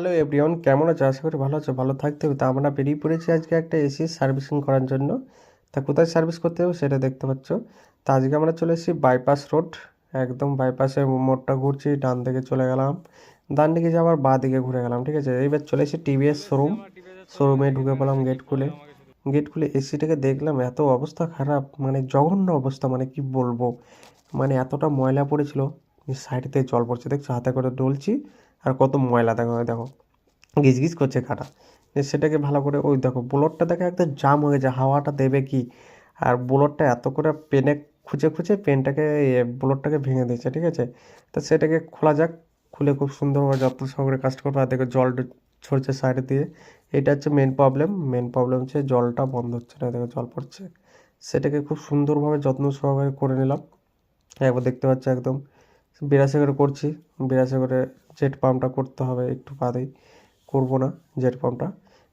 Hello everyone, কেমন আছো? আশা করি ভালো আছো। ভালো থাকতে হবে। তা আমরা বেরিয়ে পড়েছি আজকে একটা এসি সার্ভিসিং করার জন্য। তা কোথায় সার্ভিস করতে হবে সেটা দেখতে পাচ্ছ। তা আজকে আমরা চলে এসেছি বাইপাস রোড। একদম বাইপাসে মোড়টা ঘুরছি, ডান দিকে চলে গেলাম, ডান দিকে যাবার বাঁ দিকে ঘুরে গেলাম। ঠিক আছে, এইবার চলে এসেছি টিভিএস শোরুম। শোরুমে ঢুকে পড়লাম, গেট খুলে এসিটাকে দেখলাম, এত অবস্থা খারাপ, মানে জঘন্য অবস্থা, মানে কি বলবো। মানে এতটা ময়লা পড়েছিল, সাইড থেকে জল পড়ছে, দেখছো, হাতে করে ডলছি আর কত ময়লা, দেখো দেখো গিজগিজ করছে কাটা। সেটাকে ভালো করে, ওই দেখো ব্লোরটা দেখো একদম জাম হয়ে গেছে, হাওয়াটা দেবে কি। আর ব্লোরটা এত করে পেনে খুঁজে খুঁজে পেনটাকে, ব্লোরটাকে ভেঙে দিয়েছে। ঠিক আছে, তো সেটাকে খোলা যাক। খুলে খুব সুন্দরভাবে যত্ন সহকারে কাজটা করবো। আর দেখো জল ছড়ছে সাইড দিয়ে। এটা হচ্ছে মেন প্রবলেম হচ্ছে জলটা বন্ধ হচ্ছে না, দেখো জল পড়ছে। সেটাকে খুব সুন্দরভাবে যত্ন সহকারে করে নিলাম। একবার দেখতে পাচ্ছি একদম বিরাশে করে করছি। বিরাশে করে জেট পাম্পটা করতে হবে, একটু বাদেই করবো না। জেট পাম্পটা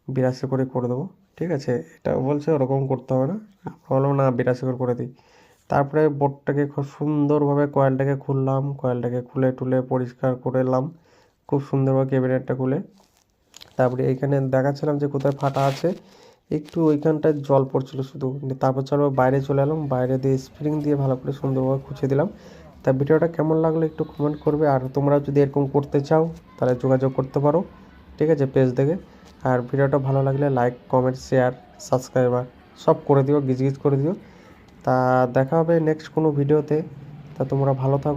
বিরাশে করে দেবো। ঠিক আছে, এটা বলছে ওরকম করতে হবে না, বললাম না বিরাশে করে দিই। তারপরে বোর্ডটাকে খুব সুন্দরভাবে কয়েলটাকে খুললাম, কয়েলটাকে খুলে টুলে পরিষ্কার করে এলাম খুব সুন্দরভাবে ক্যাবিনেটটা খুলে। তারপরে এইখানে দেখাচ্ছিলাম যে কোথায় ফাটা আছে, একটু ওইখানটায় জল পড়ছিল শুধু। তারপর চলো বাইরে চলে এলাম, বাইরে দিয়ে স্প্রিং দিয়ে ভালো করে সুন্দরভাবে খুঁজে দিলাম। তা ভিডিওটা কেমন লাগলো একটু কমেন্ট করবে। আর তোমরা যদি এরকম করতে চাও তাহলে যোগাযোগ করতে পারো, ঠিক আছে, পেজ থেকে। আর ভিডিওটা ভালো লাগলে লাইক, কমেন্ট, শেয়ার, সাবস্ক্রাইবার সব করে দিও, গিজগিজ করে দিও। তা দেখা হবে নেক্সট কোনো ভিডিওতে। তা তোমরা ভালো থাকো।